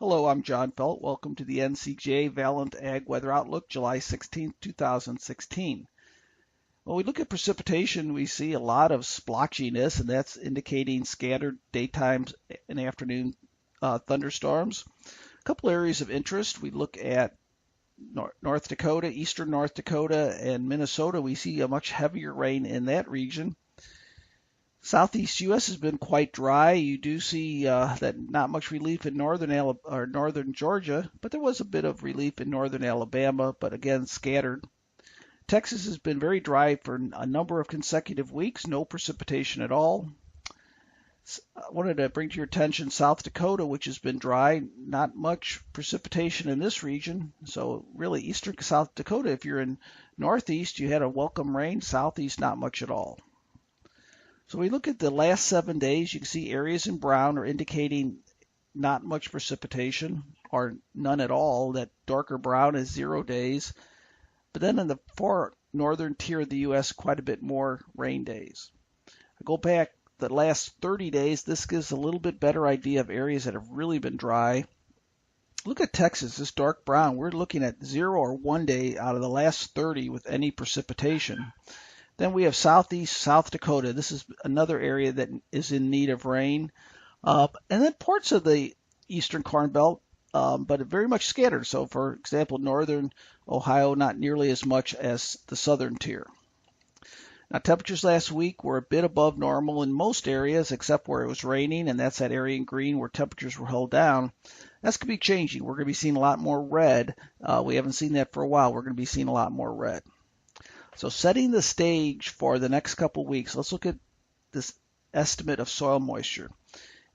Hello, I'm John Felt. Welcome to the NCGA Valent Ag Weather Outlook, July 16, 2016. When we look at precipitation, we see a lot of splotchiness, and that's indicating scattered daytime and afternoon thunderstorms. A couple areas of interest. We look at North Dakota, eastern North Dakota, and Minnesota. We see a much heavier rain in that region. Southeast U.S. has been quite dry. You do see that not much relief in northern Georgia, but there was a bit of relief in northern Alabama, but again scattered. Texas has been very dry for a number of consecutive weeks, no precipitation at all. I wanted to bring to your attention South Dakota, which has been dry, not much precipitation in this region. So really eastern South Dakota, if you're in northeast, you had a welcome rain. Southeast, not much at all. So we look at the last 7 days, you can see areas in brown are indicating not much precipitation or none at all. That darker brown is 0 days. But then in the far northern tier of the U.S., quite a bit more rain days. I go back the last 30 days. This gives a little bit better idea of areas that have really been dry. Look at Texas, this dark brown. We're looking at 0 or 1 day out of the last 30 with any precipitation. Then we have southeast South Dakota. This is another area that is in need of rain. And then parts of the eastern Corn Belt, but very much scattered. So, for example, northern Ohio, not nearly as much as the southern tier. Now, temperatures last week were a bit above normal in most areas except where it was raining, and that's that area in green where temperatures were held down. That's going to be changing. We're going to be seeing a lot more red. We haven't seen that for a while. We're going to be seeing a lot more red. So setting the stage for the next couple weeks, let's look at this estimate of soil moisture.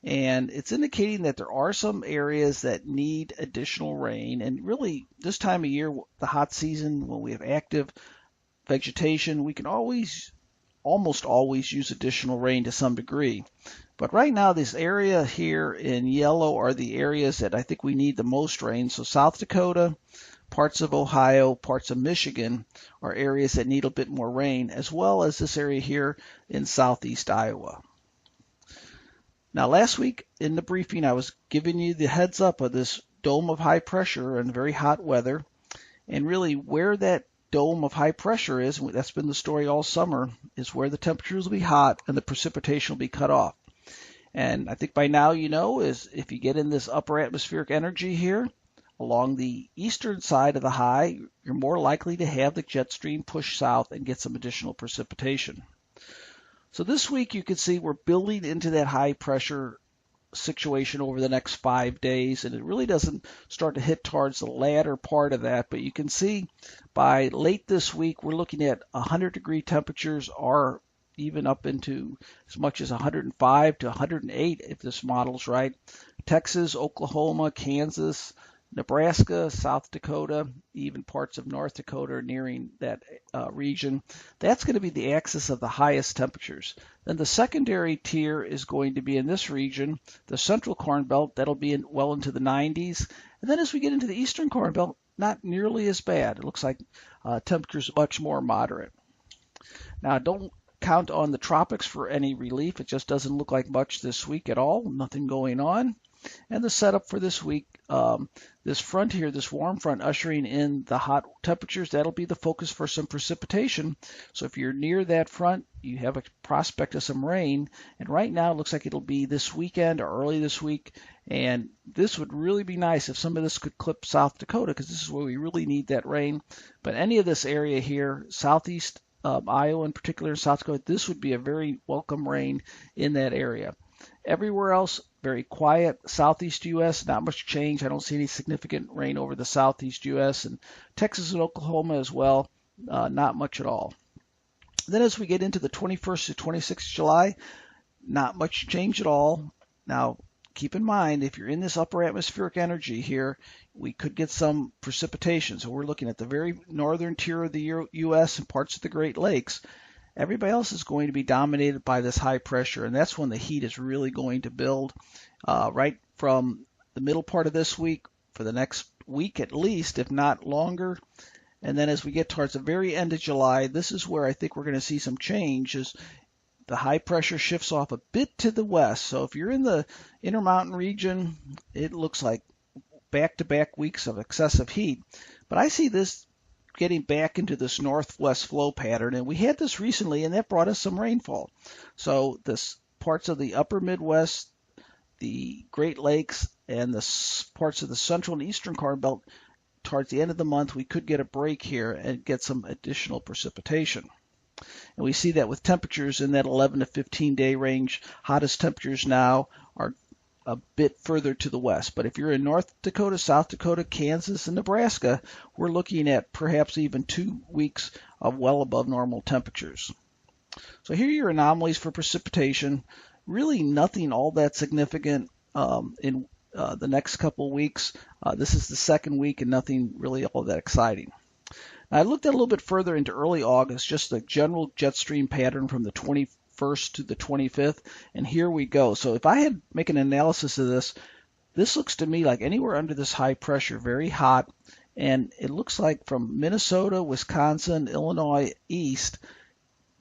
And it's indicating that there are some areas that need additional rain. And really, this time of year, the hot season, when we have active vegetation, we can almost always use additional rain to some degree. But right now, this area here in yellow are the areas that I think we need the most rain. So South Dakota, parts of Ohio, parts of Michigan are areas that need a bit more rain, as well as this area here in southeast Iowa. Now, last week in the briefing, I was giving you the heads up of this dome of high pressure and very hot weather, and really where that dome of high pressure is, and that's been the story all summer, is where the temperatures will be hot and the precipitation will be cut off. And I think by now you know is if you get in this upper atmospheric energy here, along the eastern side of the high, you're more likely to have the jet stream push south and get some additional precipitation. So this week you can see we're building into that high pressure situation over the next 5 days, and it really doesn't start to hit towards the latter part of that, but you can see by late this week we're looking at 100-degree temperatures or even up into as much as 105 to 108 if this model's right. Texas, Oklahoma, Kansas, Nebraska, South Dakota, even parts of North Dakota are nearing that region. That's going to be the axis of the highest temperatures. Then the secondary tier is going to be in this region, the central Corn Belt. That'll be well into the 90s. And then as we get into the eastern Corn Belt, not nearly as bad. It looks like temperatures much more moderate. Now, don't count on the tropics for any relief. It just doesn't look like much this week at all. Nothing going on. And the setup for this week, this front here, this warm front ushering in the hot temperatures, that'll be the focus for some precipitation. So if you're near that front, you have a prospect of some rain. And right now it looks like it'll be this weekend or early this week. And this would really be nice if some of this could clip South Dakota, because this is where we really need that rain. But any of this area here, southeast Iowa in particular, South Dakota, this would be a very welcome rain in that area. Everywhere else, very quiet. Southeast U.S., not much change. I don't see any significant rain over the southeast U.S. and Texas and Oklahoma as well. Not much at all. Then as we get into the 21st to 26th July, not much change at all. Now, keep in mind, if you're in this upper atmospheric energy here, we could get some precipitation. So we're looking at the very northern tier of the U.S. and parts of the Great Lakes. Everybody else is going to be dominated by this high pressure, and that's when the heat is really going to build right from the middle part of this week for the next week at least, if not longer. And then as we get towards the very end of July, this is where I think we're going to see some change as the high pressure shifts off a bit to the west. So if you're in the Intermountain region, it looks like back-to-back weeks of excessive heat. But I see this getting back into this northwest flow pattern, and we had this recently, and that brought us some rainfall. So this parts of the upper Midwest, the Great Lakes, and the parts of the central and eastern Corn Belt, towards the end of the month, we could get a break here and get some additional precipitation. And we see that with temperatures in that 11 to 15 day range. Hottest temperatures now are a bit further to the west. But if you're in North Dakota, South Dakota, Kansas, and Nebraska, we're looking at perhaps even 2 weeks of well above normal temperatures. So here are your anomalies for precipitation. Really nothing all that significant in the next couple of weeks. This is the second week and nothing really all that exciting. Now, I looked at a little bit further into early August, just a general jet stream pattern from the 21st to the 25th, and here we go. So if I had make an analysis of this, this looks to me like anywhere under this high pressure, very hot, and it looks like from Minnesota, Wisconsin, Illinois, east,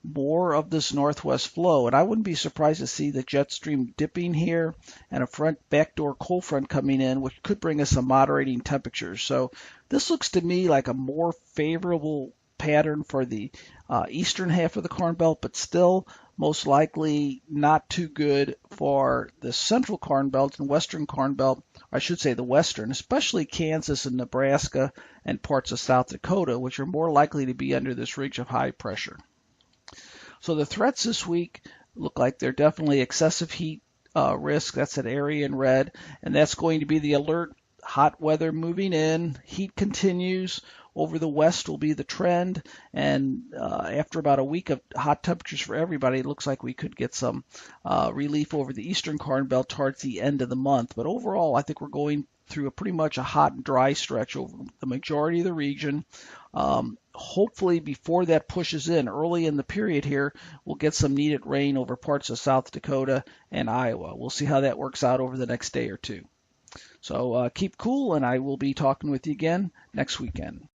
more of this northwest flow, and I wouldn't be surprised to see the jet stream dipping here and a front backdoor cold front coming in, which could bring us some moderating temperatures. So this looks to me like a more favorable pattern for the eastern half of the Corn Belt, but still most likely not too good for the central Corn Belt and western Corn Belt. I should say the western, especially Kansas and Nebraska and parts of South Dakota, which are more likely to be under this ridge of high pressure. So the threats this week look like they're definitely excessive heat risk. That's an area in red, and that's going to be the alert. Hot weather moving in. Heat continues. Over the west will be the trend, and after about a week of hot temperatures for everybody, it looks like we could get some relief over the eastern Corn Belt towards the end of the month. But overall, I think we're going through pretty much a hot and dry stretch over the majority of the region. Hopefully before that pushes in early in the period here, we'll get some needed rain over parts of South Dakota and Iowa. We'll see how that works out over the next day or two. So keep cool, and I will be talking with you again next weekend.